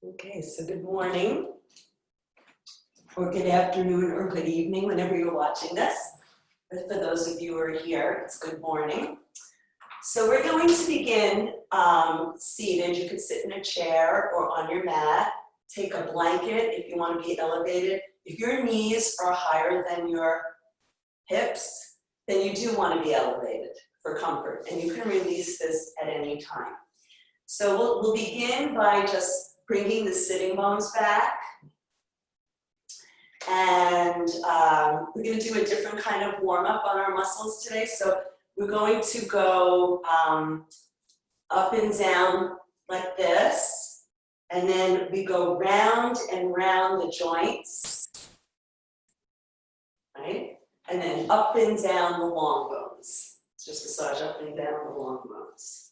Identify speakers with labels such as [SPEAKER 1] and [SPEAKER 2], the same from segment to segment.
[SPEAKER 1] Okay, so good morning, or good afternoon, or good evening, whenever you're watching this. But for those of you who are here, it's good morning. So we're going to begin seated. You could sit in a chair or on your mat. Take a blanket if you want to be elevated. If your knees are higher than your hips, then you do want to be elevated for comfort, and you can release this at any time. So we'll begin by just bringing the sitting bones back. And we're going to do a different kind of warm-up on our muscles today. So we're going to go up and down like this. And then we go round and round the joints. Right? And then up and down the long bones. Just massage up and down the long bones.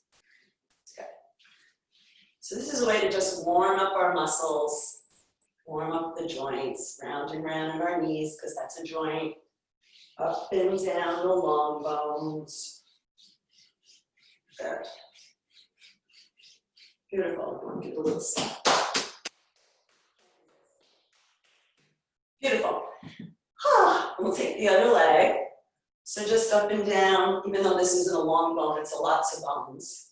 [SPEAKER 1] Okay. So this is a way to just warm up our muscles, warm up the joints, round and round in our knees, because that's a joint. Up and down the long bones. Good. Beautiful. I'm going to give a little stop. Beautiful. We'll take the other leg. So just up and down, even though this isn't a long bone, it's lots of bones.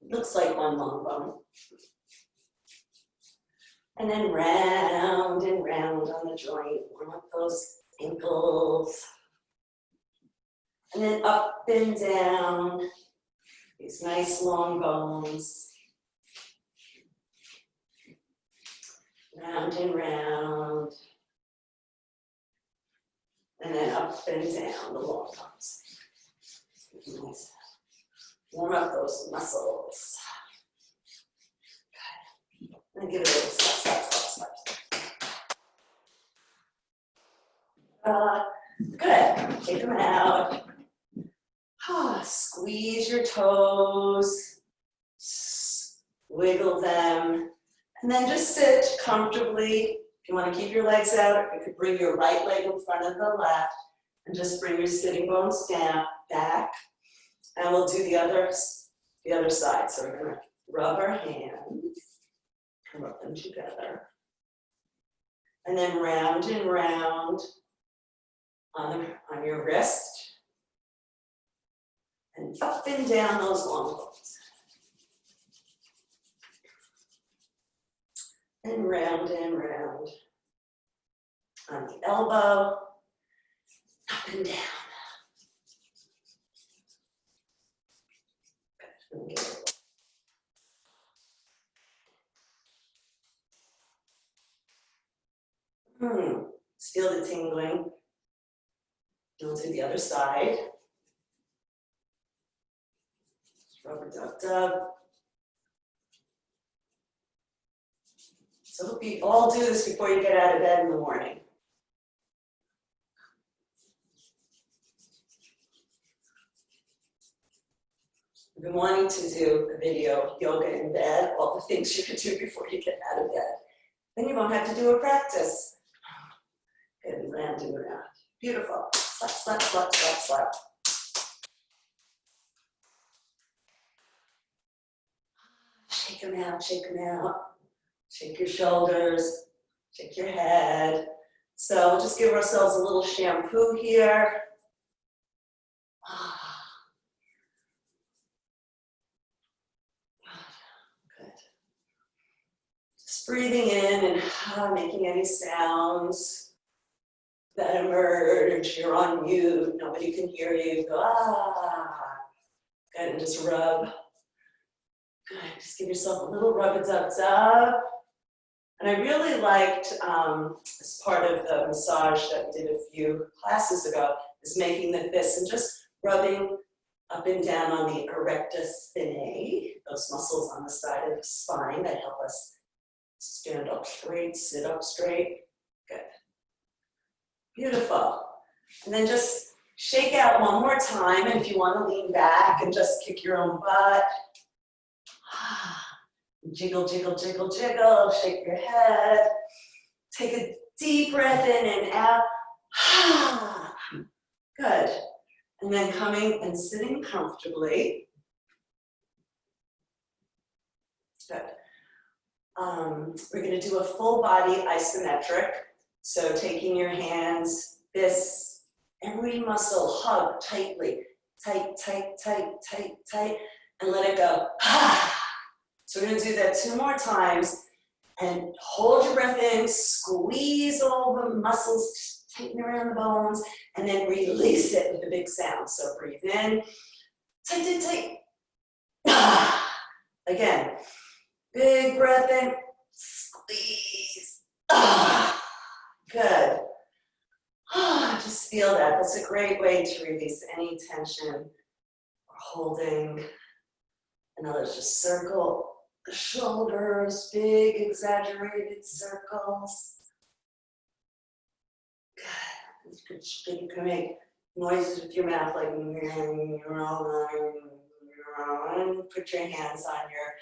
[SPEAKER 1] It looks like one long bone. And then round and round on the joint, warm up those ankles. And then up and down, these nice long bones. Round and round. And then up and down the long bones. Nice. Warm up those muscles. And give it a little stop. Good. Take them out. Squeeze your toes. Wiggle them. And then just sit comfortably. If you want to keep your legs out, you could bring your right leg in front of the left and just bring your sitting bones down, back. And we'll do the other side. So we're going to rub our hands. Rub them together. And then round and round on your wrist. And up and down those long bones. And round on the elbow. Up and down. Good. Feel the tingling. We'll do the other side. Rubber dub. So hope you all do this before you get out of bed in the morning. I've been wanting to do a video, yoga in bed, all the things you can do before you get out of bed. Then you won't have to do a practice. Good, round and round. Beautiful. Slap. Shake them out. Shake your shoulders, shake your head. So we'll just give ourselves a little shampoo here. Good. Just breathing in and making any sounds that emerge. You're on mute, nobody can hear you. Go, Good, and just rub. Good, just give yourself a little rub-a-dub-dub. And I really liked, as part of the massage that we did a few classes ago, is making the fists and just rubbing up and down on the erectus spinae, those muscles on the side of the spine that help us stand up straight, sit up straight. Good. Beautiful. And then just shake out one more time, and if you want to lean back and just kick your own butt. Jiggle, shake your head. Take a deep breath in and out. Good. And then coming and sitting comfortably. Good. We're gonna do a full body isometric. So taking your hands, fists, every muscle hug tightly. Tight, tight, tight, tight, tight, and let it go. So we're gonna do that 2 more times and hold your breath in, squeeze all the muscles, tighten around the bones, and then release it with a big sound. So breathe in, tight, tight, tight. Again, big breath in, squeeze. Good. Just feel that. That's a great way to release any tension or holding. And now let's just circle the shoulders, big exaggerated circles. Good. You can make noises with your mouth like put your hands on your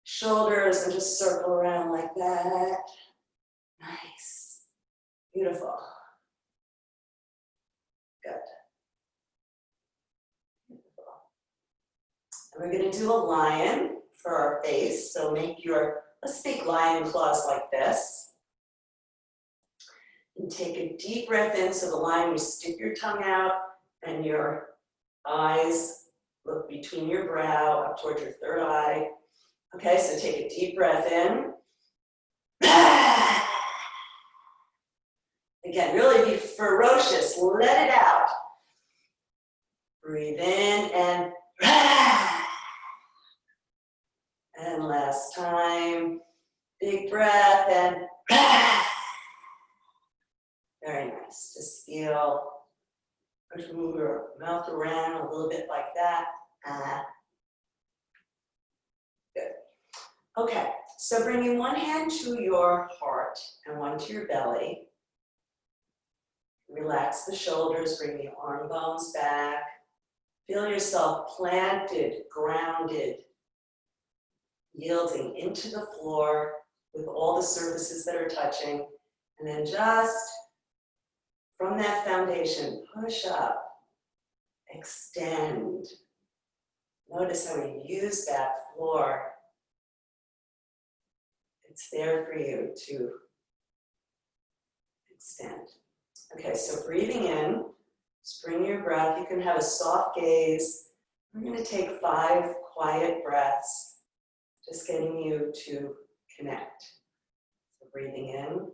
[SPEAKER 1] shoulders and just circle around like that. Nice. Beautiful. Good. Beautiful. And we're going to do a lion for our face. So let's make lion claws like this. And take a deep breath in. So the lion, you stick your tongue out and your eyes look between your brow up towards your third eye. Okay, so take a deep breath in. Again, really be ferocious. Let it out. Breathe in and last time. Big breath and very nice. Just feel, just move your mouth around a little bit like that. Good. Okay, so bringing one hand to your heart and one to your belly. Relax the shoulders, bring the arm bones back. Feel yourself planted, grounded, yielding into the floor with all the surfaces that are touching. And then just from that foundation, push up, extend. Notice how we use that floor. It's there for you to extend. Okay, so breathing in, just bring your breath. You can have a soft gaze. We're going to take 5 quiet breaths, just getting you to connect. So breathing in.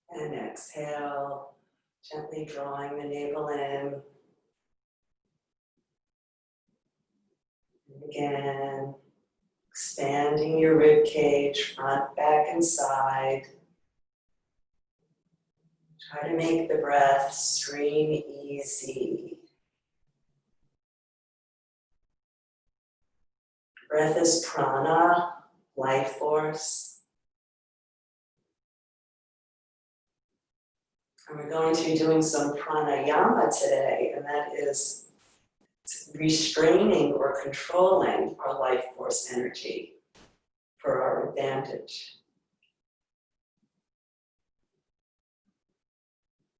[SPEAKER 1] And exhale, gently drawing the navel in. And again, expanding your rib cage, front, back, and side. Try to make the breath stream easy. Breath is prana, life force. And we're going to be doing some pranayama today, and that is restraining or controlling our life force energy for our advantage.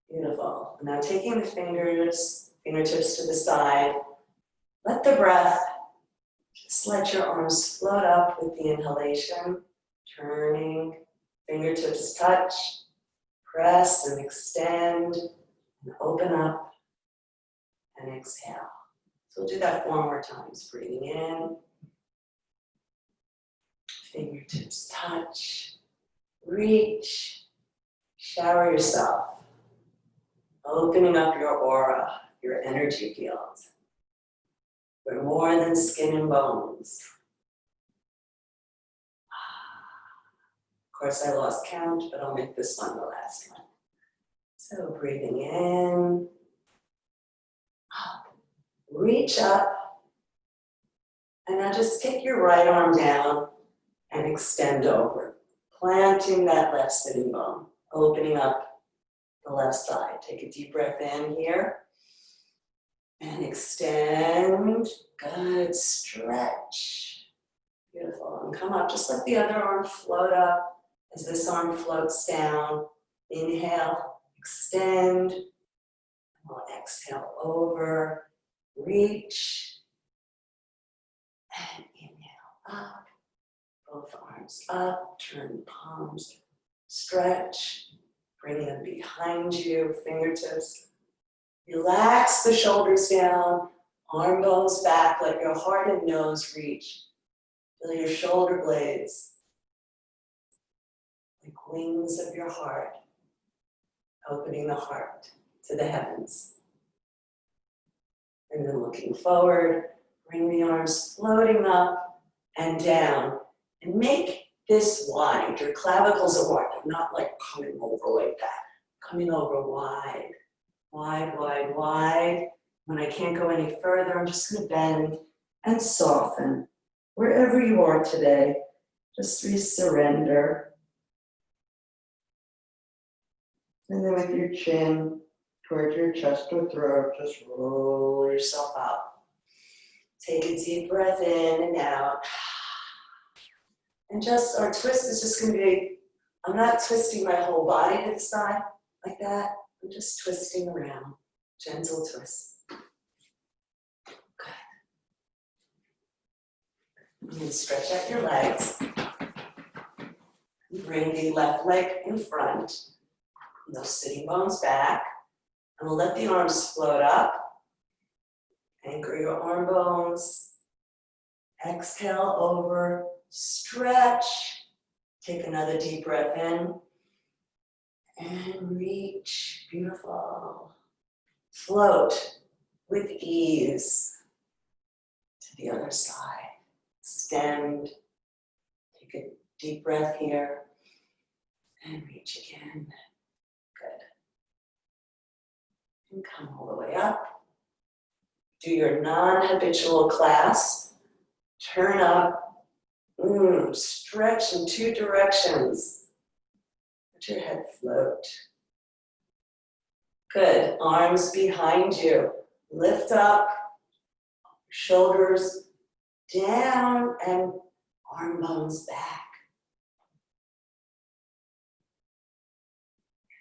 [SPEAKER 1] Beautiful. Now taking the fingertips to the side, let the breath, just let your arms float up with the inhalation, turning, fingertips touch, press and extend, and open up, and exhale. So we'll do that 4 more times. Breathing in, fingertips touch, reach, shower yourself. Opening up your aura, your energy field. We're more than skin and bones. Of course, I lost count, but I'll make this one the last one. So breathing in, up, reach up, and now just take your right arm down and extend over, planting that left sitting bone, opening up the left side. Take a deep breath in here and extend. Good, stretch. Beautiful. And come up, just let the other arm float up as this arm floats down. Inhale, extend. And we'll exhale over, reach, and inhale. up, both arms up, turn palms, stretch, bring them behind you, fingertips. Relax the shoulders down, arm bones back, let your heart and nose reach. Feel your shoulder blades, like wings of your heart, opening the heart to the heavens. And then looking forward, bring the arms floating up and down. And make this wide. Your clavicles are wide, not like coming over like that. Coming over wide, wide, wide, wide. When I can't go any further, I'm just going to bend and soften. Wherever you are today, just surrender. And then with your chin towards your chest or throat, just roll yourself up. Take a deep breath in and out. And just, our twist is just going to be, I'm not twisting my whole body to the side like that. I'm just twisting around. Gentle twist. And stretch out your legs. Bring the left leg in front. Those sitting bones back. And we'll let the arms float up. Anchor your arm bones. Exhale over. Stretch. Take another deep breath in. And reach. Beautiful. Float with ease to the other side. Extend, take a deep breath here, and reach again. Good. And come all the way up. Do your non-habitual clasp. Turn up, stretch in two directions. Let your head float. Good, arms behind you. Lift up, shoulders down and arm bones back.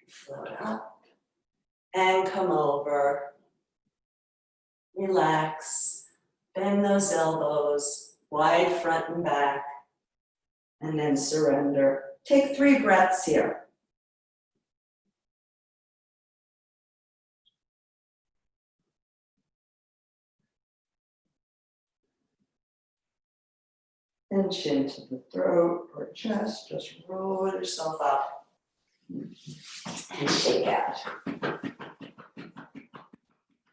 [SPEAKER 1] Float up and come over. Relax. Bend those elbows, wide front and back. And then surrender. Take 3 breaths here. And chin to the throat or chest, just roll yourself up and shake out.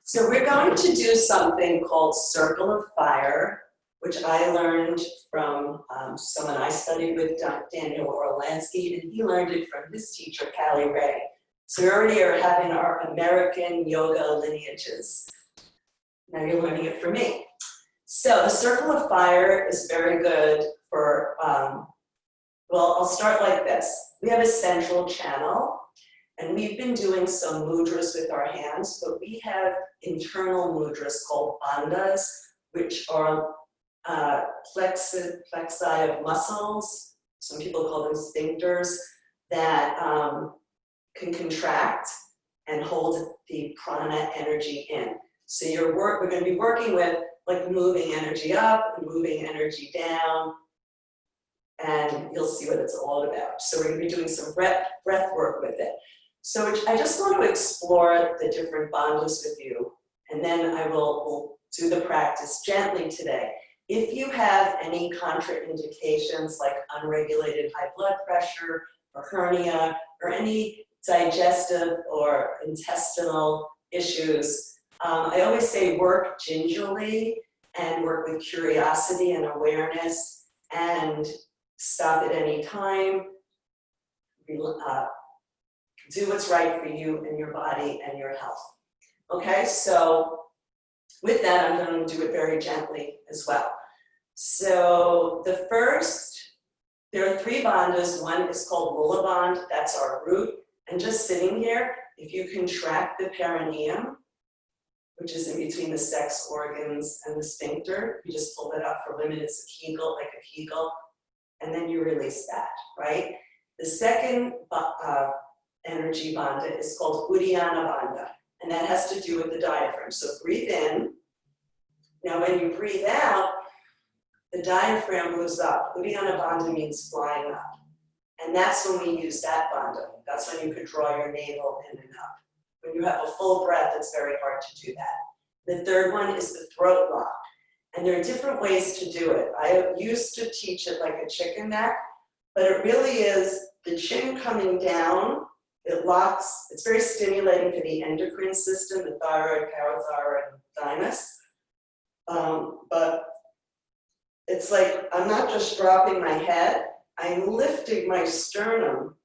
[SPEAKER 1] So we're going to do something called Circle of Fire, which I learned from someone I studied with, Daniel Orlansky, and he learned it from his teacher, Callie Ray. So we already are having our American yoga lineages. Now you're learning it from me. So the Circle of Fire is very good for, well, I'll start like this. We have a central channel, and we've been doing some mudras with our hands, but we have internal mudras called bandhas, which are plexi of muscles. Some people call them sphincters, that can contract and hold the prana energy in. So we're going to be working with like moving energy up and moving energy down, and you'll see what it's all about. So we're going to be doing some breath work with it. So I just want to explore the different bandhas with you, and then we'll do the practice gently today. If you have any contraindications like unregulated high blood pressure or hernia or any digestive or intestinal issues, I always say work gingerly and work with curiosity and awareness and stop at any time. Do what's right for you and your body and your health. Okay, so with that, I'm going to do it very gently as well. So the first, there are 3 bandhas. One is called Mula Bandha, that's our root. And just sitting here, if you contract the perineum, which is in between the sex organs and the sphincter, you just pull it up for women, it's a kegel, like a kegel, and then you release that, right? The second energy bandha is called Uddiyana Bandha, and that has to do with the diaphragm. So breathe in. Now when you breathe out, the diaphragm moves up. Uddiyana Bandha means flying up. And that's when we use that bandha. That's when you could draw your navel in and up. When you have a full breath, it's very hard to do that. The third one is the throat lock. And there are different ways to do it. I used to teach it like a chicken neck, but it really is the chin coming down. It locks, it's very stimulating for the endocrine system, the thyroid, parathyroid, and thymus. But it's like, I'm not just dropping my head, I'm lifting my sternum.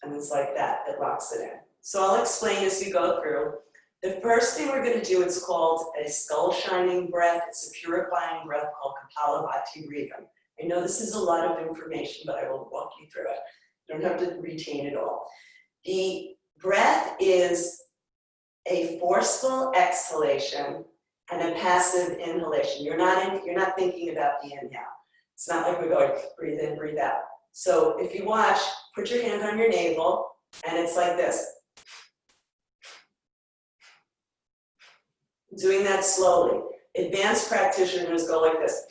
[SPEAKER 1] And it's like that, it locks it in. So I'll explain as we go through. The first thing we're going to do is called a skull shining breath. It's a purifying breath called kapalabati breathing. I know this is a lot of information, but I will walk you through it. You don't have to retain it all. The breath is a forceful exhalation and a passive inhalation. You're not thinking about the inhale. It's not like we're going breathe in, breathe out. So if you watch, put your hand on your navel, and it's like this. Doing that slowly. Advanced practitioners go like this.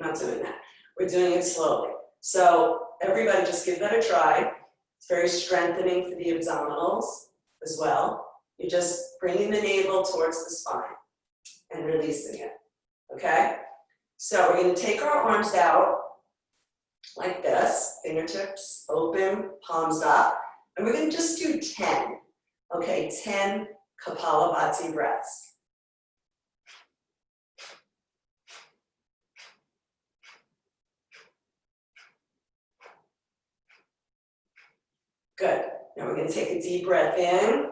[SPEAKER 1] I'm not doing that. We're doing it slowly. So everybody just give that a try. It's very strengthening for the abdominals as well. You're just bringing the navel towards the spine and releasing it, okay? So we're gonna take our arms out like this, fingertips open, palms up, and we're gonna just do 10, okay? 10 kapalabati breaths. Good. Now we're going to take a deep breath in,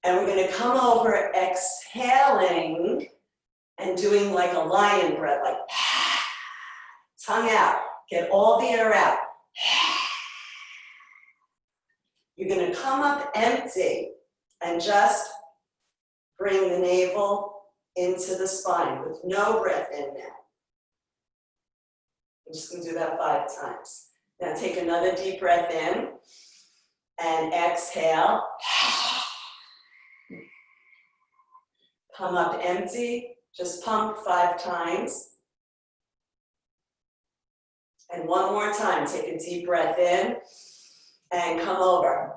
[SPEAKER 1] and we're going to come over exhaling and doing like a lion breath, like tongue out. Get all the air out. You're going to come up empty and just bring the navel into the spine with no breath in now. I'm just going to do that 5 times. Now take another deep breath in and exhale. Come up empty, just pump 5 times. And one more time, take a deep breath in and come over.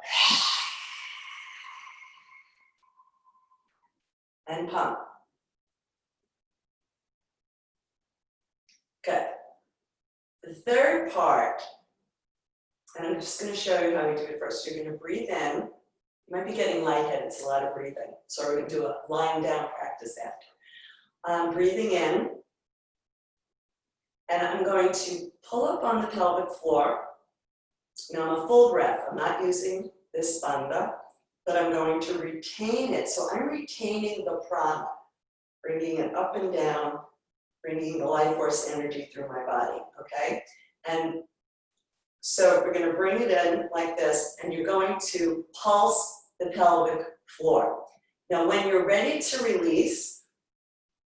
[SPEAKER 1] And pump. Good. The third part, and I'm just going to show you how we do it first. You're going to breathe in. You might be getting lightheaded. It's a lot of breathing. So we're going to do a lying down practice after. Breathing in. And I'm going to pull up on the pelvic floor. Now I'm a full breath. I'm not using this bandha, but I'm going to retain it. So I'm retaining the prana, bringing it up and down, bringing the life force energy through my body, okay? And so we're going to bring it in like this, and you're going to pulse the pelvic floor. Now, when you're ready to release,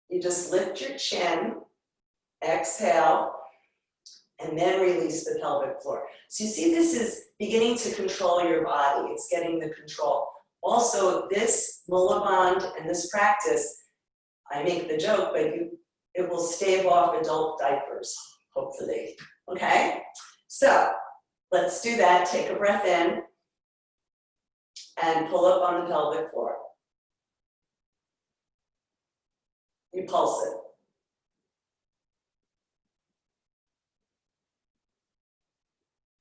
[SPEAKER 1] you just lift your chin, exhale, and then release the pelvic floor. So you see, this is beginning to control your body. It's getting the control. Also, this Mula Bandh and this practice, I make the joke, but it will stave off adult diapers, hopefully, okay? So let's do that. Take a breath in and pull up on the pelvic floor. You pulse it.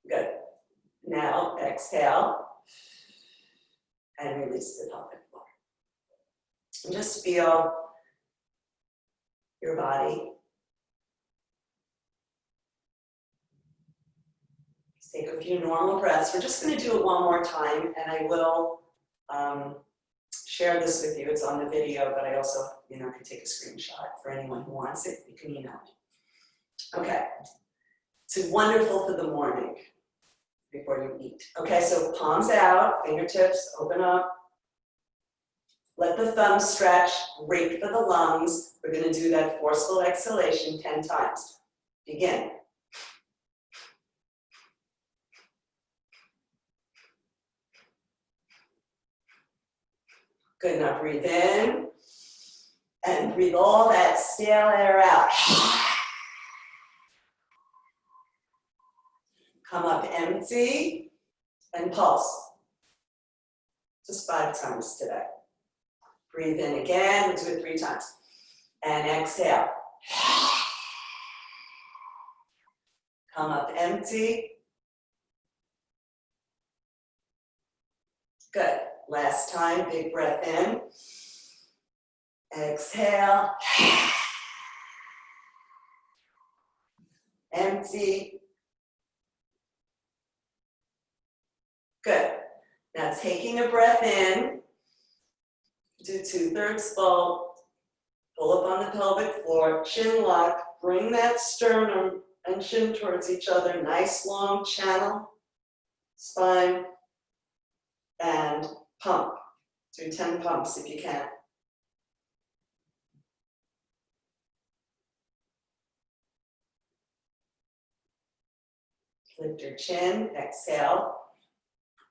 [SPEAKER 1] Good. Now exhale and release the pelvic floor. And just feel your body. Take a few normal breaths. We're just going to do it one more time, and I will share this with you. It's on the video, but I also, can take a screenshot for anyone who wants it. You can email me. Okay. It's wonderful for the morning before you eat. Okay, so palms out, fingertips open up. Let the thumbs stretch. Great for the lungs. We're going to do that forceful exhalation 10 times. Begin. Good, now breathe in And breathe all that stale air out. Come up empty and pulse. Just 5 times today. Breathe in again, we'll do it 3 times. And exhale. Come up empty. Good. Last time, big breath in. Exhale. Empty. Good. Now taking a breath in, do 2/3 fold, pull up on the pelvic floor, chin lock, bring that sternum and chin towards each other, nice long channel, spine, and pump. Do 10 pumps if you can. Lift your chin, exhale,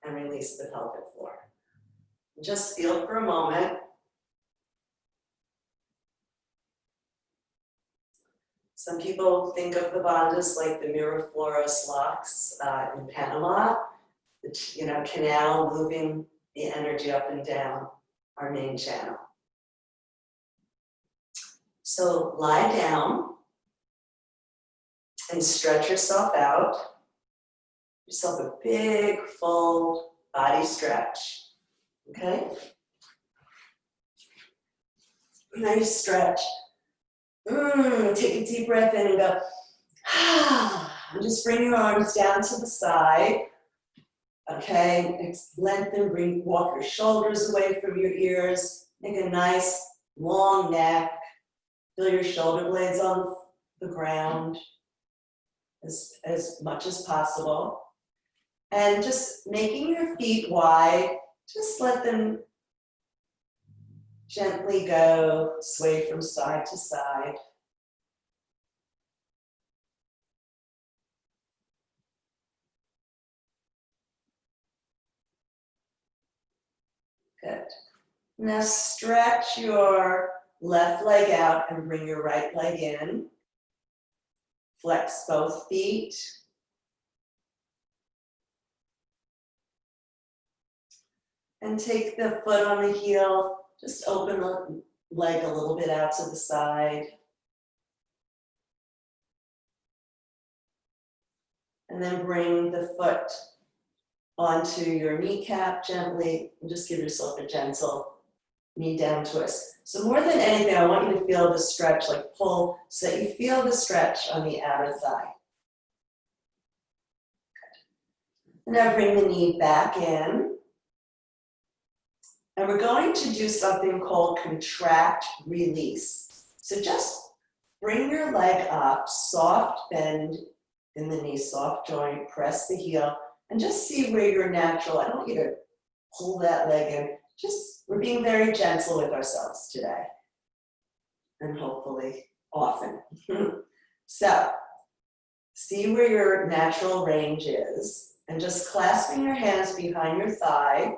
[SPEAKER 1] and release the pelvic floor. Just feel for a moment. Some people think of the bandhas like the Miraflores locks in Panama, the canal moving the energy up and down our main channel. So lie down and stretch yourself out. Give yourself a big, full body stretch. Okay? Nice stretch. Take a deep breath in and go. And just bring your arms down to the side. Okay? Lengthen, walk your shoulders away from your ears. Make a nice long neck. Feel your shoulder blades on the ground as much as possible. And just making your feet wide, just let them gently go, sway from side to side. Good. Now stretch your left leg out and bring your right leg in. Flex both feet. And take the foot on the heel, just open the leg a little bit out to the side. And then bring the foot onto your kneecap gently, and just give yourself a gentle knee down twist. So more than anything, I want you to feel the stretch, like pull, so that you feel the stretch on the outer thigh. Good. Now bring the knee back in. And we're going to do something called contract release. So just bring your leg up, soft bend in the knee, soft joint, press the heel, and just see where you're natural. I don't want you to pull that leg in. We're being very gentle with ourselves today. And hopefully often. So, see where your natural range is, and just clasping your hands behind your thigh,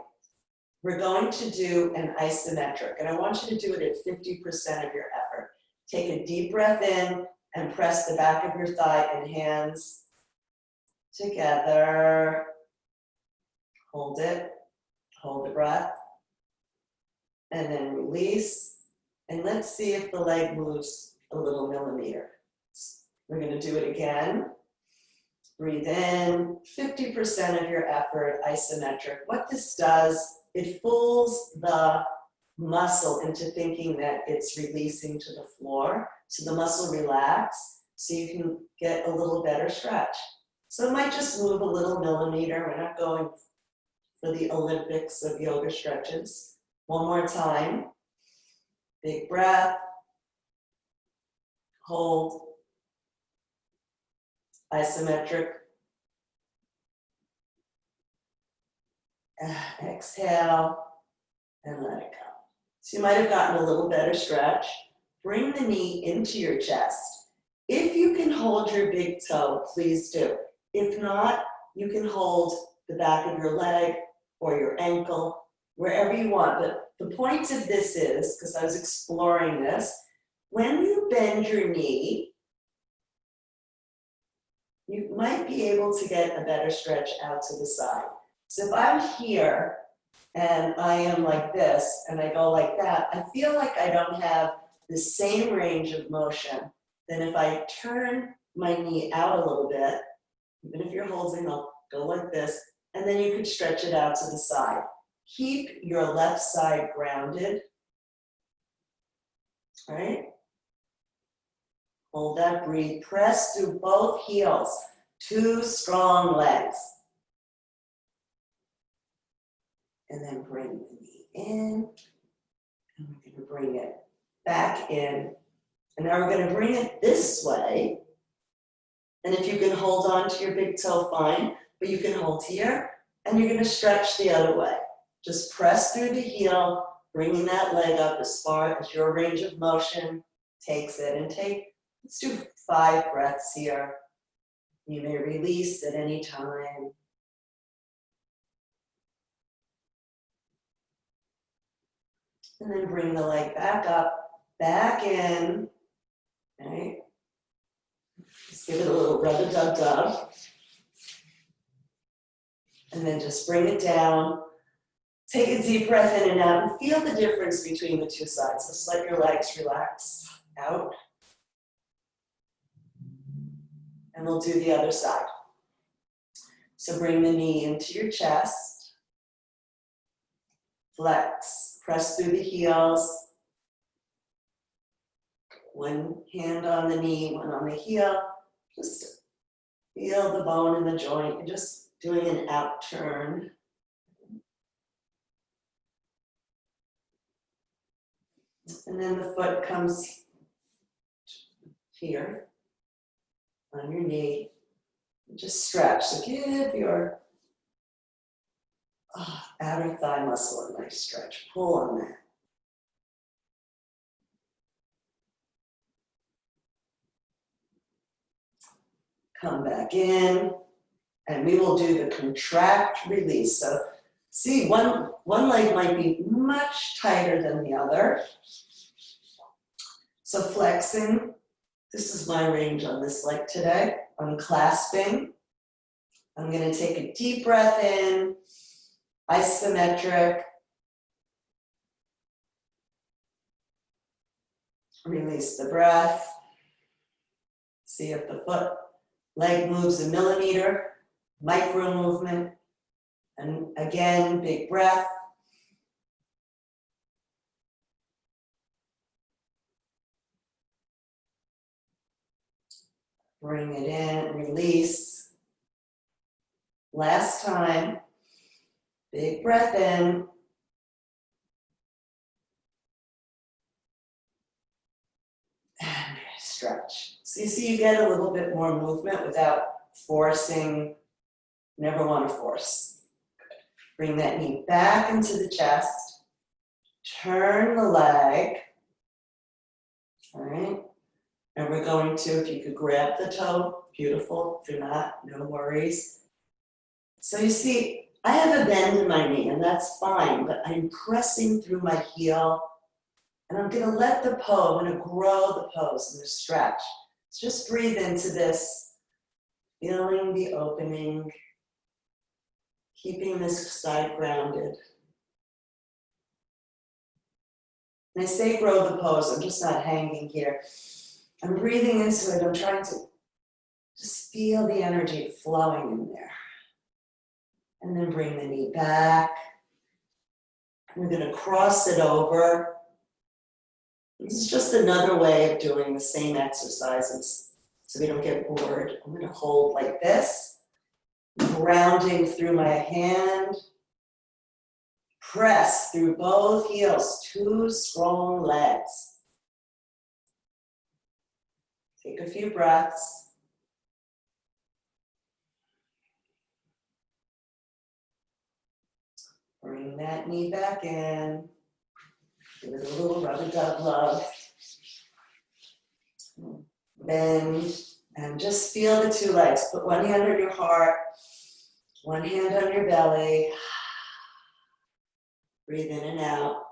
[SPEAKER 1] we're going to do an isometric, and I want you to do it at 50% of your effort. Take a deep breath in and press the back of your thigh and hands together. Hold it, hold the breath, and then release. And let's see if the leg moves a little millimeter. We're going to do it again. Breathe in, 50% of your effort, isometric. What this does, it fools the muscle into thinking that it's releasing to the floor. So the muscle relax, so you can get a little better stretch. So it might just move a little millimeter. We're not going for the Olympics of yoga stretches. One more time. Big breath. Hold. Isometric. Exhale and let it go. So you might have gotten a little better stretch. Bring the knee into your chest. If you can hold your big toe, please do. If not, you can hold the back of your leg or your ankle, wherever you want, but the point of this is, because I was exploring this, when you bend your knee, you might be able to get a better stretch out to the side. So if I'm here and I am like this and I go like that, I feel like I don't have the same range of motion than if I turn my knee out a little bit. Even if you're holding, I'll go like this, and then you could stretch it out to the side. Keep your left side grounded, all right? Hold that, breathe, press through both heels, 2 strong legs. And then bring the knee in, and we're gonna bring it back in. And now we're gonna bring it this way. And if you can hold on to your big toe, fine, but you can hold here, and you're gonna stretch the other way. Just press through the heel, bringing that leg up as far as your range of motion takes it. And let's do 5 breaths here. You may release at any time. And then bring the leg back up, back in, right? Just give it a little rub-a-dub-dub. And then just bring it down. Take a deep breath in and out and feel the difference between the 2 sides. Just let your legs relax out. And we'll do the other side. So bring the knee into your chest. Flex, press through the heels. 1 hand on the knee, 1 on the heel. Just feel the bone in the joint. You're just doing an out turn. And then the foot comes here on your knee. Just stretch. So give your outer thigh muscle a nice stretch. Pull on that. Come back in, and we will do the contract release. So see, one leg might be much tighter than the other. So flexing, this is my range on this leg today. Unclasping. I'm going to take a deep breath in, isometric. Release the breath. See if the leg moves a millimeter, micro movement. And again, big breath. Bring it in, release. Last time, big breath in. And stretch. So you see you get a little bit more movement without forcing. Never want to force. Bring that knee back into the chest. Turn the leg. All right. And we're going to, if you could grab the toe, beautiful. If you're not, no worries. So you see, I have a bend in my knee, and that's fine, but I'm pressing through my heel, and I'm going to let the pose, I'm going to grow the pose and the stretch. So just breathe into this, feeling the opening, keeping this side grounded. And I say grow the pose, I'm just not hanging here. I'm breathing into it, I'm trying to just feel the energy flowing in there. And then bring the knee back. We're going to cross it over. This is just another way of doing the same exercises so we don't get bored. I'm going to hold like this, grounding through my hand. Press through both heels, 2 strong legs. Take a few breaths. Bring that knee back in. Give it a little rub-a-dub love. Bend and just feel the 2 legs. Put 1 hand on your heart, 1 hand on your belly. Breathe in and out.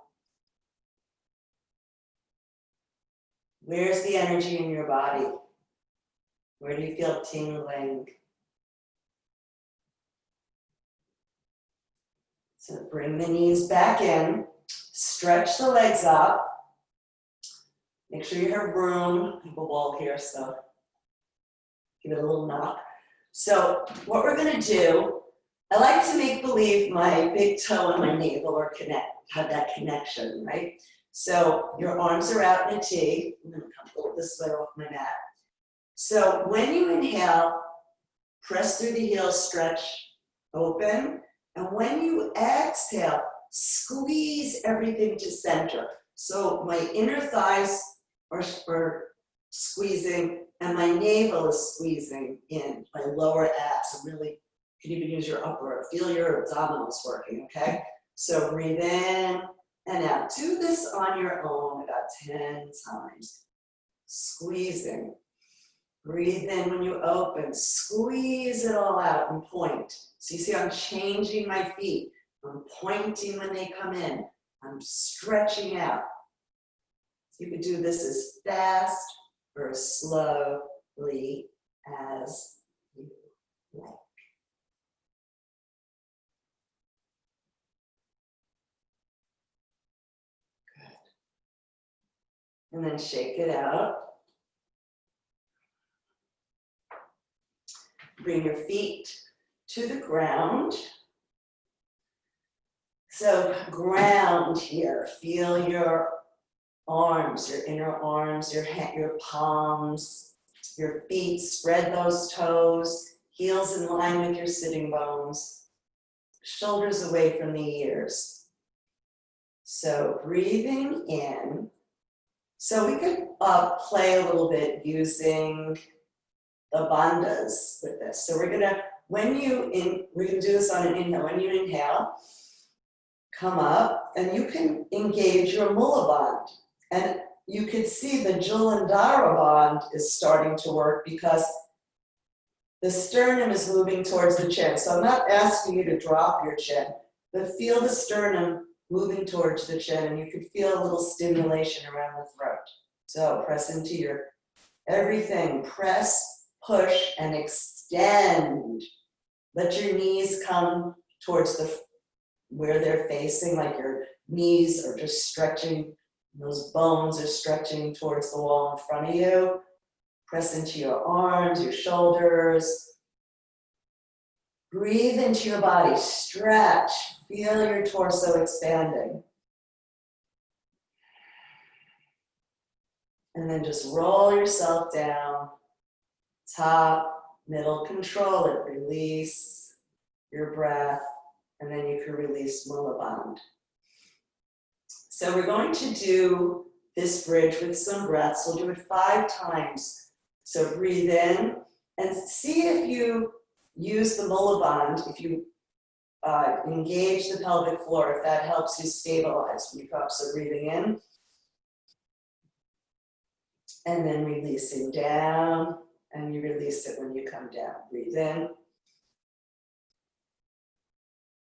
[SPEAKER 1] Where's the energy in your body? Where do you feel tingling? So bring the knees back in, stretch the legs up. Make sure you have room. I have a wall here, so give it a little knock. So what we're gonna do, I like to make believe my big toe and my navel are have that connection, right? So your arms are out in a T. I'm gonna come a little this way off my mat. So when you inhale, press through the heels, stretch, open. And when you exhale, squeeze everything to center. So my inner thighs are squeezing and my navel is squeezing in, my lower abs. And really, you can even use your upper, feel your abdominals working, okay? So breathe in and out. Do this on your own about 10 times. Squeezing. Breathe in when you open. Squeeze it all out and point. So you see I'm changing my feet. I'm pointing when they come in. I'm stretching out. So you could do this as fast or as slowly as you like. Good. And then shake it out. Bring your feet to the ground. So ground here. Feel your arms, your inner arms, your palms, your feet. Spread those toes. Heels in line with your sitting bones. Shoulders away from the ears. So breathing in. So we could play a little bit using the bandhas with this. So we're gonna do this on an inhale. When you inhale, come up and you can engage your mula bandh. And you can see the Jalandhara bandh is starting to work because the sternum is moving towards the chin. So I'm not asking you to drop your chin, but feel the sternum moving towards the chin and you can feel a little stimulation around the throat. So press into your everything. Press, push, and extend. Let your knees come towards where they're facing, like your knees are just stretching, those bones are stretching towards the wall in front of you. Press into your arms, your shoulders. Breathe into your body, stretch, feel your torso expanding. And then just roll yourself down. Top, middle, control it, release your breath, and then you can release mula bandh. So we're going to do this bridge with some breaths. We'll do it 5 times. So breathe in and see if you use the mula bandh, if you engage the pelvic floor, if that helps you stabilize when you come up. So breathing in and then releasing down. And you release it when you come down. Breathe in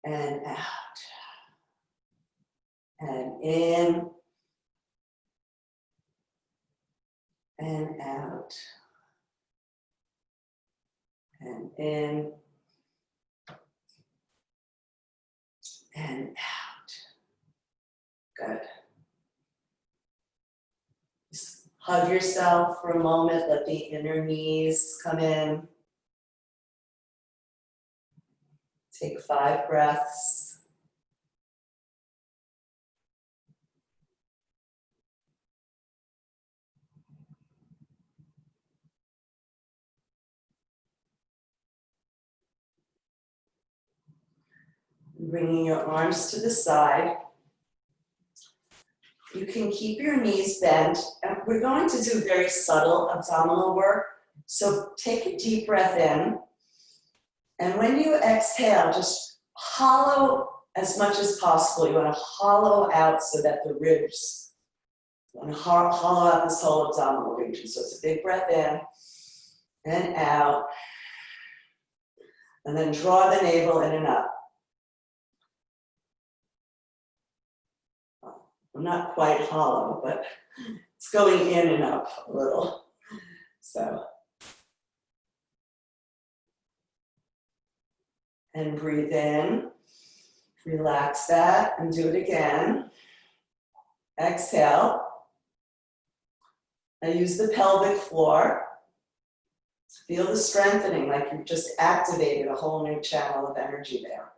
[SPEAKER 1] and out. And in and out. And in and out. Good. Hug yourself for a moment, let the inner knees come in. Take 5 breaths. Bringing your arms to the side. You can keep your knees bent, and we're going to do very subtle abdominal work. So take a deep breath in, and when you exhale, just hollow as much as possible. You want to hollow out so that the ribs, you want to hollow out this whole abdominal region. So it's a big breath in and out, and then draw the navel in and up. I'm not quite hollow, but It's going in and up a little. So. And breathe in, relax that, and do it again. Exhale. Now use the pelvic floor. Feel the strengthening, like you've just activated a whole new channel of energy there.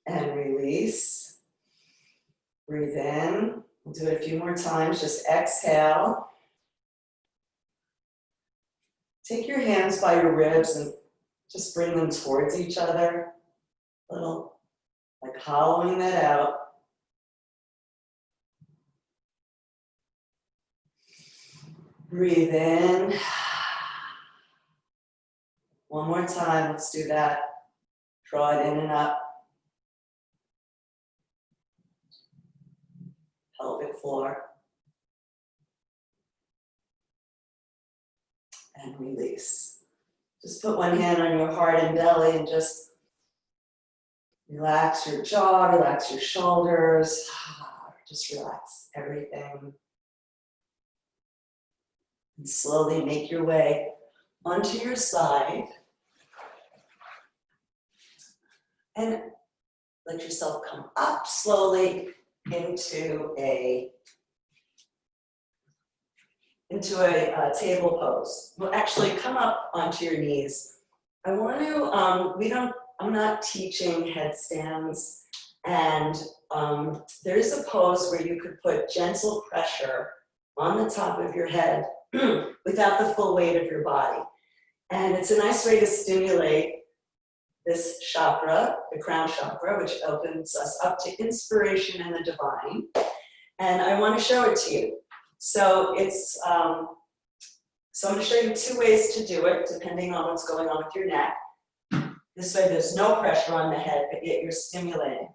[SPEAKER 1] And release. Breathe in. We'll do it a few more times. Just exhale. Take your hands by your ribs and just bring them towards each other. A little, like hollowing that out. Breathe in. One more time, let's do that. Draw it in and up. Pelvic floor. And release. Just put one hand on your heart and belly and just relax your jaw, relax your shoulders. Just relax everything. And slowly make your way onto your side. And let yourself come up slowly into a table pose. Well, actually come up onto your knees. I want to, I'm not teaching headstands, and there is a pose where you could put gentle pressure on the top of your head without the full weight of your body. And it's a nice way to stimulate this chakra, the crown chakra, which opens us up to inspiration and the divine. And I want to show it to you. So I'm going to show you 2 ways to do it, depending on what's going on with your neck. This way there's no pressure on the head, but yet you're stimulating.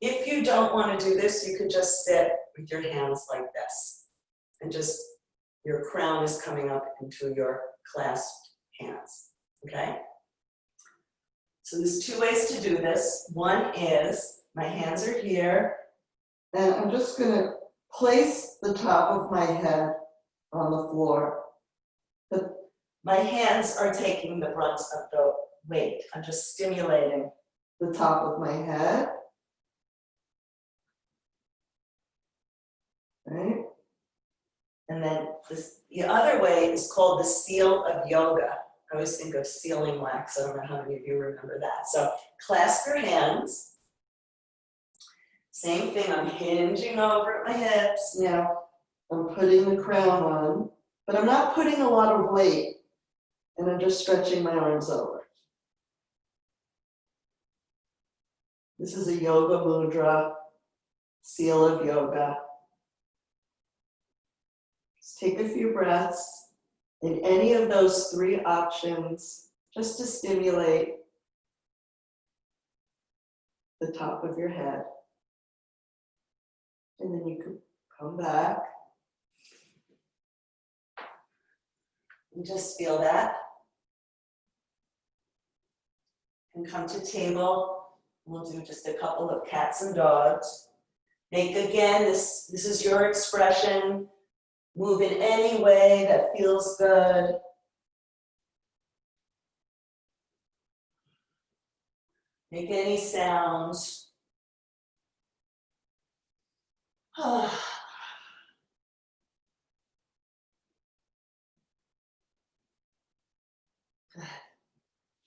[SPEAKER 1] If you don't want to do this, you could just sit with your hands like this. And just, your crown is coming up into your clasped hands, okay? So there's 2 ways to do this. One is, my hands are here, and I'm just going to place the top of my head on the floor. My hands are taking the brunt of the weight. I'm just stimulating the top of my head. Right? And then the other way is called the seal of yoga. I always think of sealing wax. I don't know how many of you remember that. So clasp your hands. Same thing, I'm hinging over at my hips. Now, I'm putting the crown on, but I'm not putting a lot of weight, and I'm just stretching my arms over. This is a yoga mudra, seal of yoga. Just take a few breaths in any of those 3 options, just to stimulate the top of your head. And then you can come back and just feel that. And come to table. We'll do just a couple of cats and dogs. Make again, this is your expression. Move in any way that feels good. Make any sounds.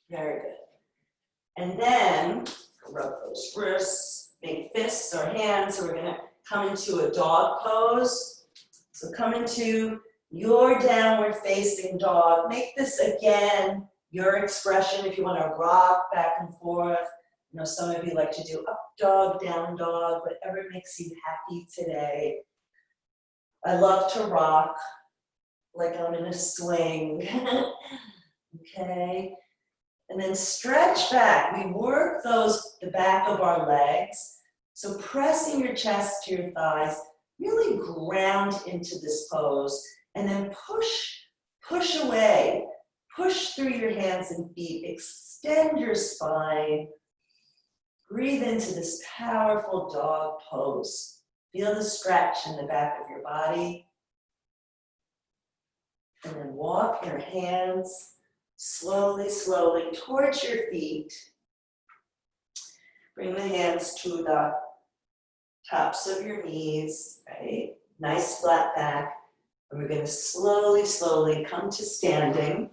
[SPEAKER 1] Very good. And then rub those wrists, make fists or hands. So we're going to come into a dog pose. So come into your downward facing dog. Make this again your expression if you want to rock back and forth. You know, some of you like to do up dog, down dog, whatever makes you happy today. I love to rock like I'm in a swing. Okay. And then stretch back. We work the back of our legs. So pressing your chest to your thighs, really ground into this pose. And then push away. Push through your hands and feet. Extend your spine. Breathe into this powerful dog pose. Feel the stretch in the back of your body. And then walk your hands slowly, slowly towards your feet. Bring the hands to the tops of your knees, right? Nice flat back. And we're going to slowly, slowly come to standing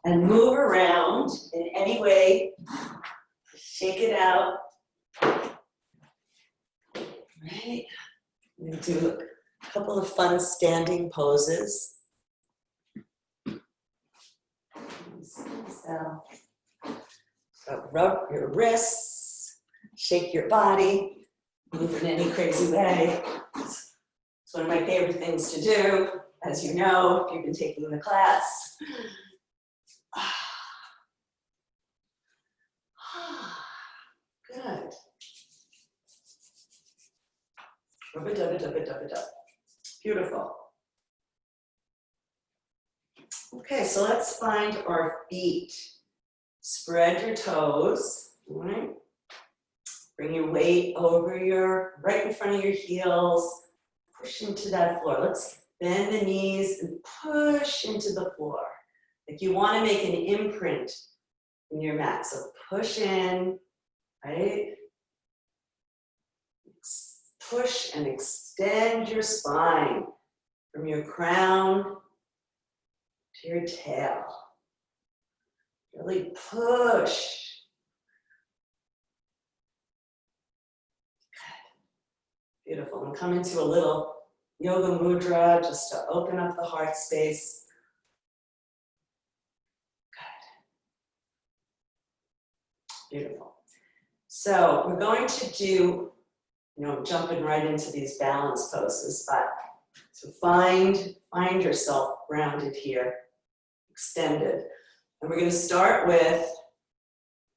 [SPEAKER 1] and move around in any way. Shake it out. Right? We're going to do a couple of fun standing poses. So rub your wrists, shake your body, move in any crazy way. It's one of my favorite things to do, as you know, if you've been taking the class. Good. Rub-a-dub-a-dub-a-dub-a-dub. Beautiful. Okay, so let's find our feet. Spread your toes, all right? Bring your weight over right in front of your heels. Push into that floor. Let's bend the knees and push into the floor. Like you want to make an imprint in your mat. So push in, right? Push and extend your spine from your crown to your tail. Really push. Good. Beautiful. And come into a little yoga mudra just to open up the heart space. Good. Beautiful. So we're going to do, jumping right into these balance poses, but so find yourself grounded here, extended. And we're going to start with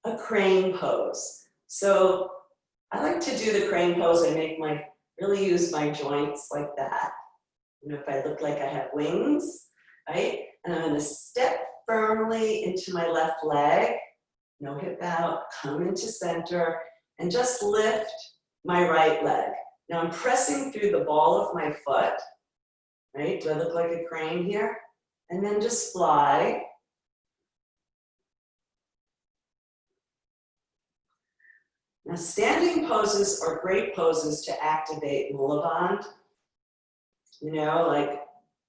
[SPEAKER 1] a crane pose. So I like to do the crane pose. I really use my joints like that. If I look like I have wings, right? And I'm going to step firmly into my left leg, no hip out, come into center, and just lift my right leg. Now I'm pressing through the ball of my foot, right? Do I look like a crane here? And then just fly. Now standing poses are great poses to activate Mula Bandh,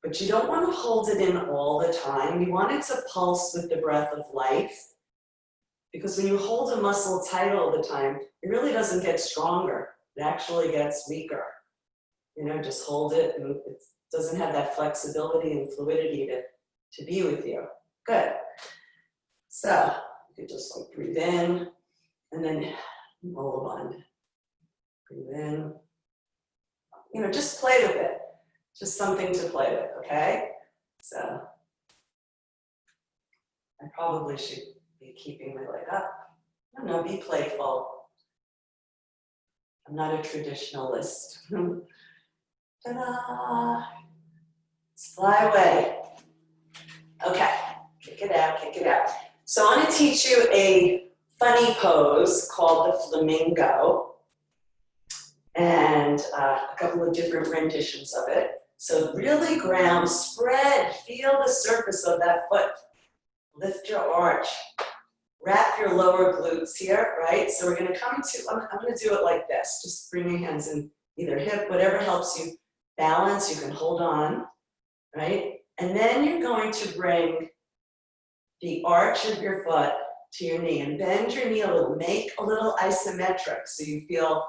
[SPEAKER 1] but you don't want to hold it in all the time. You want it to pulse with the breath of life, because when you hold a muscle tight all the time, it really doesn't get stronger. It actually gets weaker. Just hold it, and it doesn't have that flexibility and fluidity to be with you. Good. So you could just breathe in, and then Mula Bandh. Breathe in. Just play with it. Just something to play with, okay? So I probably should be keeping my leg up. No, be playful. I'm not a traditionalist. Ta-da! Let's fly away. Okay, kick it out, kick it out. So I want to teach you a funny pose called the flamingo, and a couple of different renditions of it. So really ground, spread, feel the surface of that foot. Lift your arch. Wrap your lower glutes here, right? So we're going to come to, I'm going to do it like this. Just bring your hands in either hip, whatever helps you balance. You can hold on, right? And then you're going to bring the arch of your foot to your knee and bend your knee a little. Make a little isometric so you feel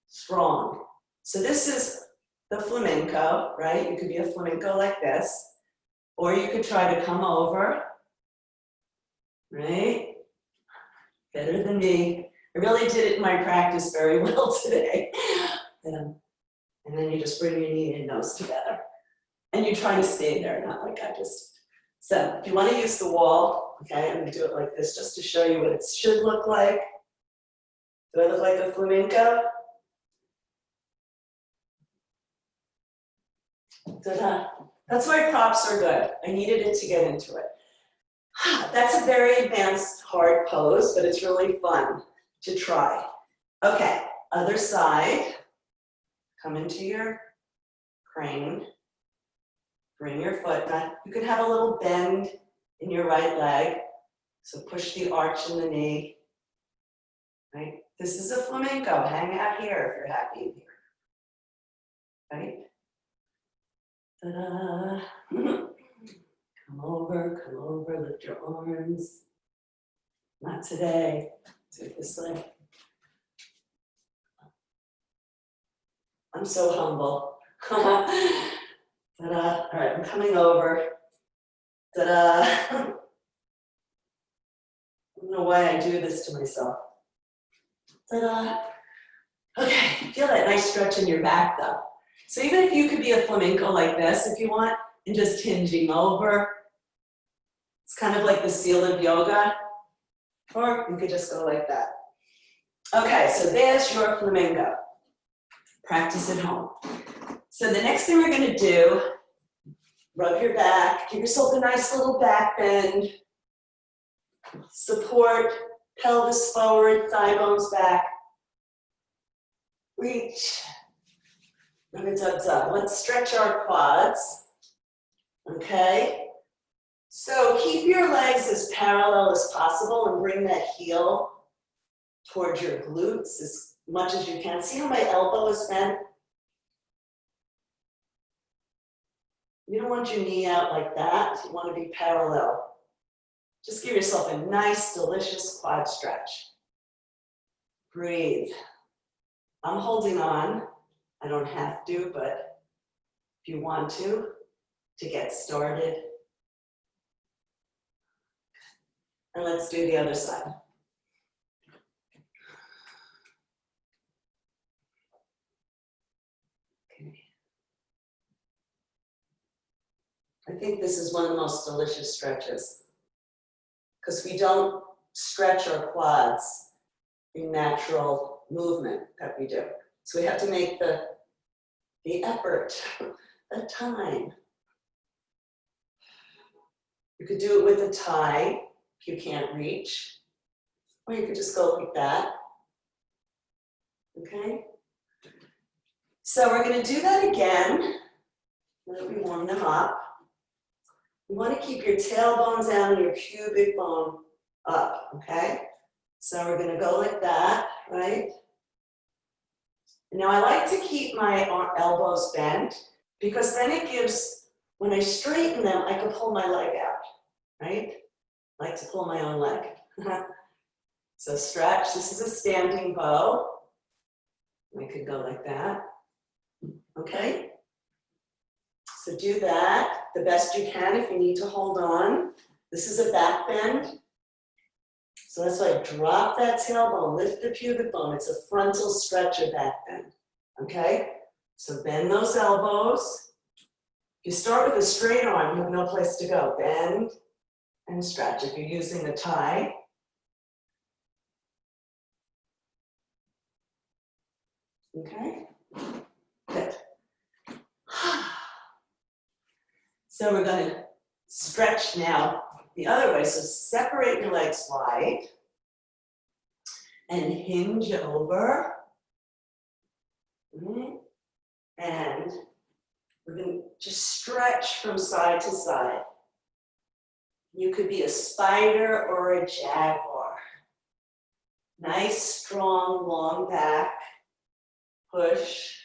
[SPEAKER 1] strong. So this is the flamenco, right? You could be a flamenco like this, or you could try to come over, right? Better than me. I really did it in my practice very well today. And then you just bring your knee and nose together. And you try to stay there, not like I just. So if you want to use the wall, okay, I'm going to do it like this just to show you what it should look like. Do I look like a flamenco? Ta-da. That's why props are good. I needed it to get into it. That's a very advanced, hard pose, but it's really fun to try. Okay, other side. Come into your crane. Bring your foot back. You could have a little bend in your right leg. So push the arch in the knee. Right? This is a flamenco. Hang out here if you're happy here. Right? Ta-da. Come over, lift your arms. Not today. Do it this way. I'm so humble. Ta-da. All right, I'm coming over. Ta-da. I don't know why I do this to myself. Ta-da. Okay, feel that nice stretch in your back though. So even if you could be a flamenco like this, if you want, and just hinging over, it's kind of like the seal of yoga, or you could just go like that. Okay, so there's your flamenco. Practice at home. So the next thing we're gonna do, rub your back, give yourself a nice little back bend, support, pelvis forward, thigh bones back, reach, let's stretch our quads, okay? So keep your legs as parallel as possible and bring that heel towards your glutes as much as you can. See how my elbow is bent? You don't want your knee out like that. You want to be parallel. Just give yourself a nice, delicious quad stretch. Breathe. I'm holding on. I don't have to, but if you want to get started. And let's do the other side. Okay. I think this is one of the most delicious stretches because we don't stretch our quads in natural movement that we do. So we have to make the effort, the time. You could do it with a tie if you can't reach, or you could just go like that. Okay? So we're going to do that again. Let me warm them up. You want to keep your tailbone down and your pubic bone up, okay? So we're going to go like that, right? Now I like to keep my elbows bent because then it gives, when I straighten them, I can pull my leg out, right? I like to pull my own leg. So stretch, this is a standing bow. I could go like that, okay? So do that the best you can if you need to hold on. This is a back bend. So that's why I drop that tailbone, lift the pubic bone. It's a frontal stretch of back bend, okay? So bend those elbows. If you start with a straight arm, you have no place to go. Bend and stretch. If you're using a tie, okay? Good. So we're going to stretch now the other way. So separate your legs wide and hinge over. And we're going to just stretch from side to side. You could be a spider or a jaguar. Nice, strong, long back. Push.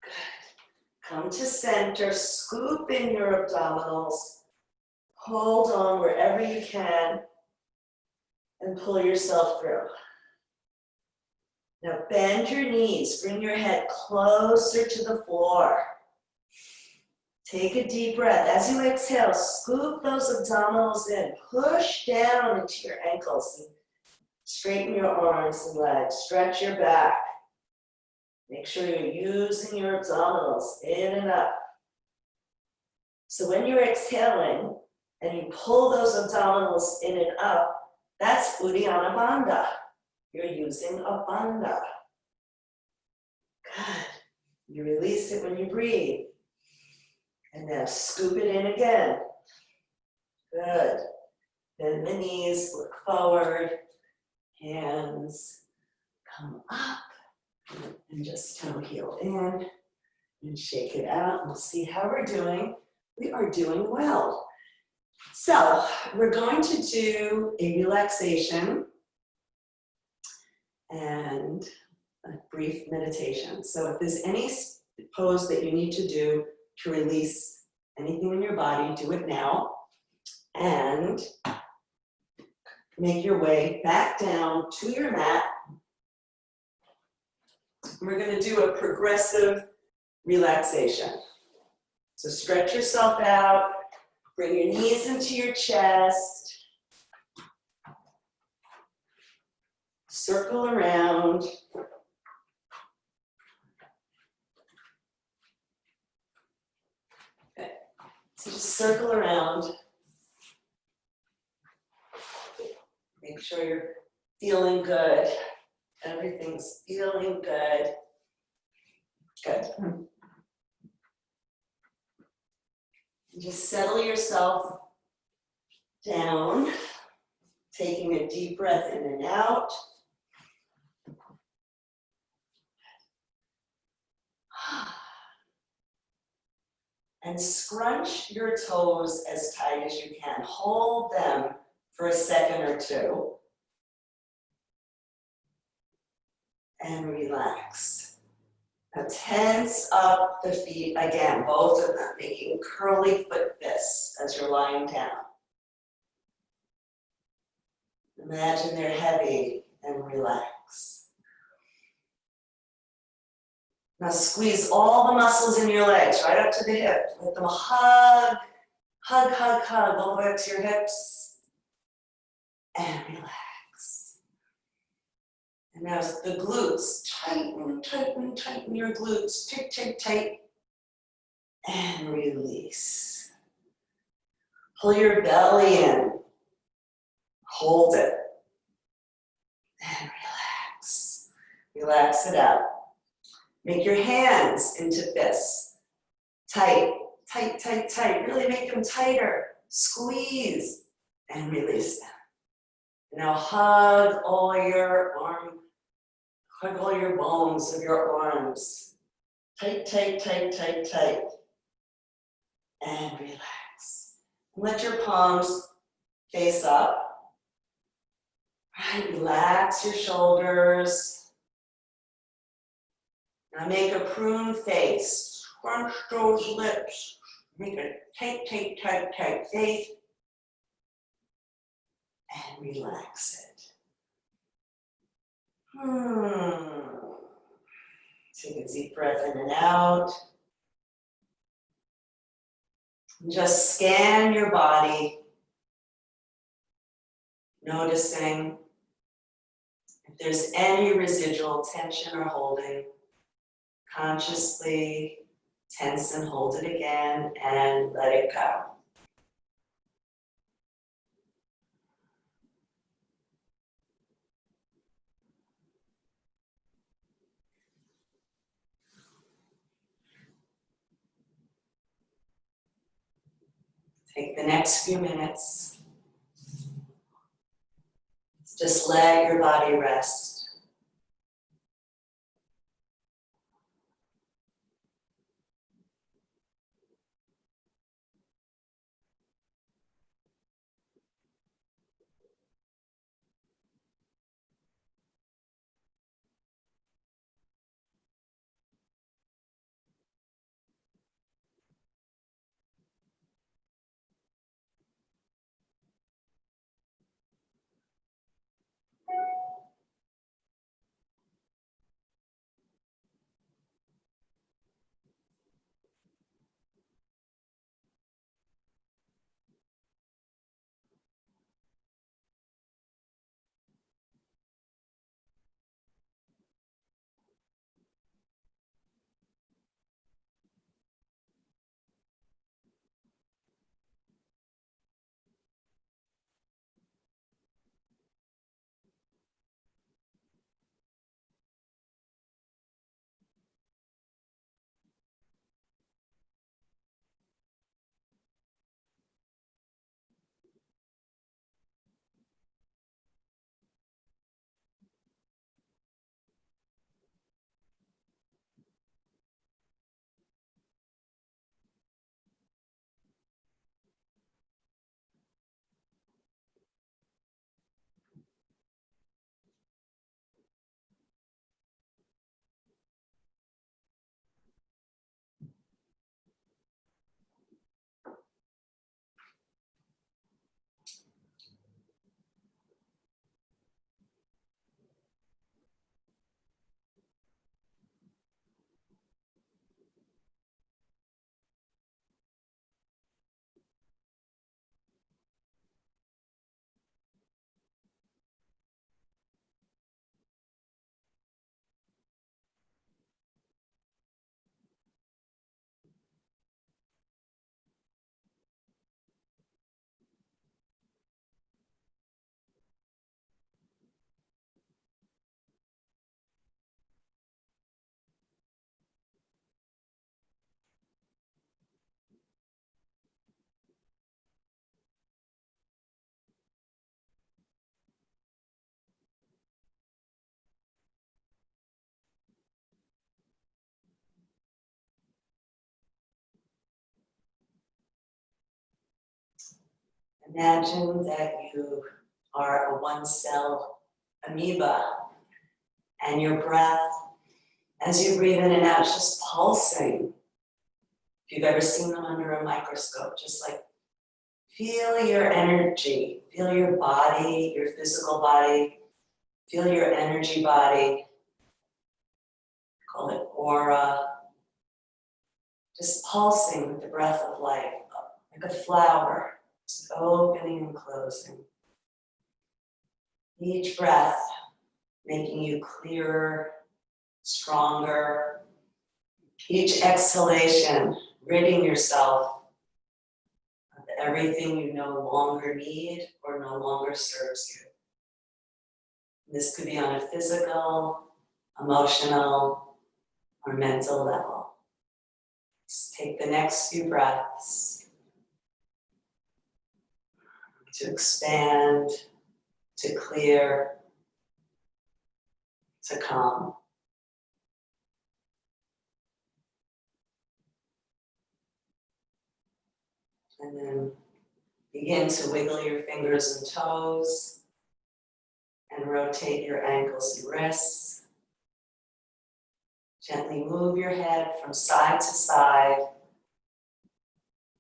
[SPEAKER 1] Good. Come to center, scoop in your abdominals. Hold on wherever you can and pull yourself through. Now bend your knees, bring your head closer to the floor. Take a deep breath. As you exhale, scoop those abdominals in. Push down into your ankles and straighten your arms and legs. Stretch your back. Make sure you're using your abdominals in and up. So when you're exhaling and you pull those abdominals in and up, that's Uddiyana Bandha. You're using a bandha. Good. You release it when you breathe. And now scoop it in again. Good. Bend the knees, look forward, hands come up, and just toe heel in and shake it out. We'll see how we're doing. We are doing well. So we're going to do a relaxation and a brief meditation. So if there's any pose that you need to do to release anything in your body, do it now. And make your way back down to your mat. We're going to do a progressive relaxation. So stretch yourself out, bring your knees into your chest, circle around. Okay. So just circle around. Make sure you're feeling good. Everything's feeling good. Good. Just settle yourself down, taking a deep breath in and out. And scrunch your toes as tight as you can. Hold them for a second or two. And relax. Now tense up the feet again, both of them, making curly foot fists as you're lying down. Imagine they're heavy and relax. Now squeeze all the muscles in your legs right up to the hip. Let them hug, hug, hug, hug all the way up to your hips. And relax. And now the glutes, tighten, tighten, tighten your glutes, tight, tight, tight. And release. Pull your belly in. Hold it. And relax. Relax it out. Make your hands into fists. Tight, tight, tight, tight. Really make them tighter. Squeeze and release them. Now hug all your bones of your arms. Tight, tight, tight, tight, tight. And relax. Let your palms face up. Right, relax your shoulders. Now make a prune face. Scrunch those lips. Make a tight, tight, tight, tight face. And relax it. Take a deep breath in and out. And just scan your body, noticing if there's any residual tension or holding. Consciously tense and hold it again and let it go. Take the next few minutes. Just let your body rest. Imagine that you are a one-cell amoeba and your breath, as you breathe in and out, is just pulsing. If you've ever seen them under a microscope, just like feel your energy, feel your body, your physical body, feel your energy body. Call it aura. Just pulsing with the breath of life, like a flower, just opening and closing. Each breath making you clearer, stronger. Each exhalation, ridding yourself of everything you no longer need or no longer serves you. This could be on a physical, emotional, or mental level. Just take the next few breaths to expand, to clear, to calm. And then begin to wiggle your fingers and toes and rotate your ankles and wrists. Gently move your head from side to side.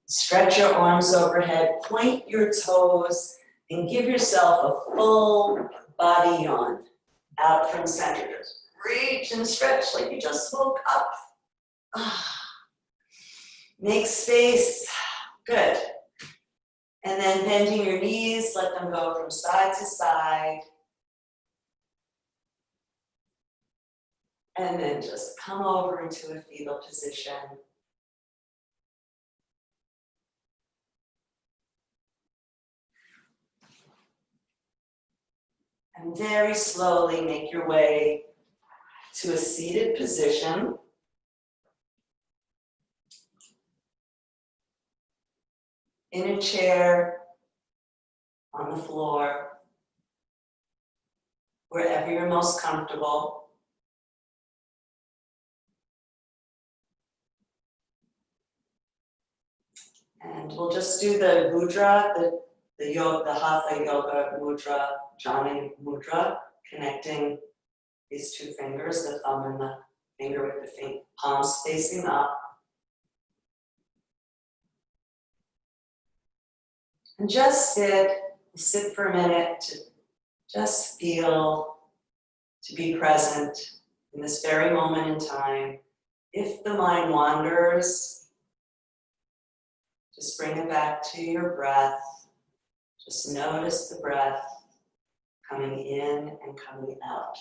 [SPEAKER 1] Stretch your arms overhead, point your toes, and give yourself a full body yawn out from center. Just reach and stretch like you just woke up. Make space. Good. And then bending your knees, let them go from side to side. And then just come over into a fetal position. And very slowly make your way to a seated position. In a chair, on the floor, wherever you're most comfortable. And we'll just do the mudra, the hatha yoga mudra, jhana mudra, connecting these two fingers, the thumb and the finger with the palms facing up. And just sit for a minute to just feel, to be present in this very moment in time. If the mind wanders, just bring it back to your breath. Just notice the breath coming in and coming out.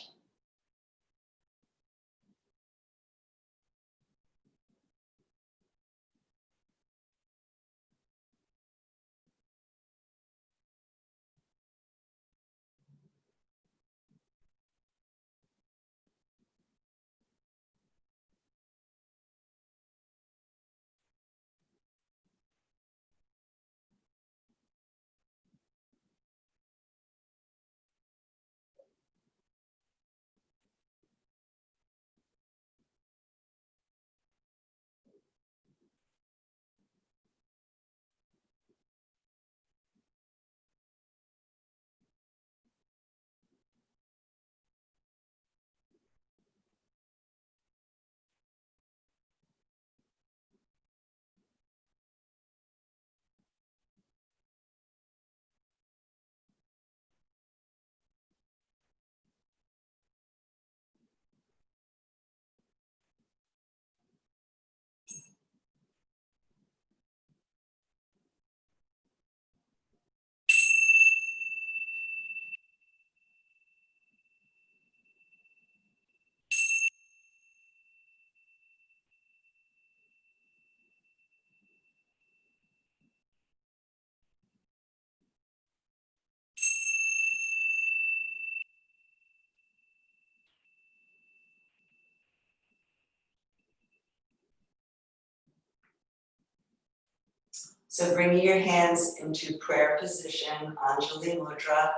[SPEAKER 1] So bringing your hands into prayer position, Anjali Mudra,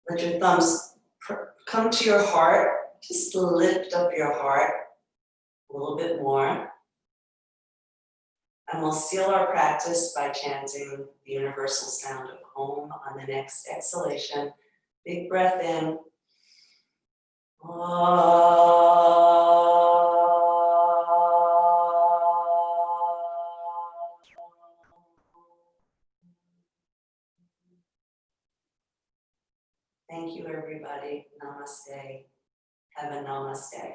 [SPEAKER 1] let your thumbs come to your heart. Just lift up your heart a little bit more. And we'll seal our practice by chanting the universal sound of Om on the next exhalation. Big breath in. Thank you, everybody. Namaste. Have a namaste.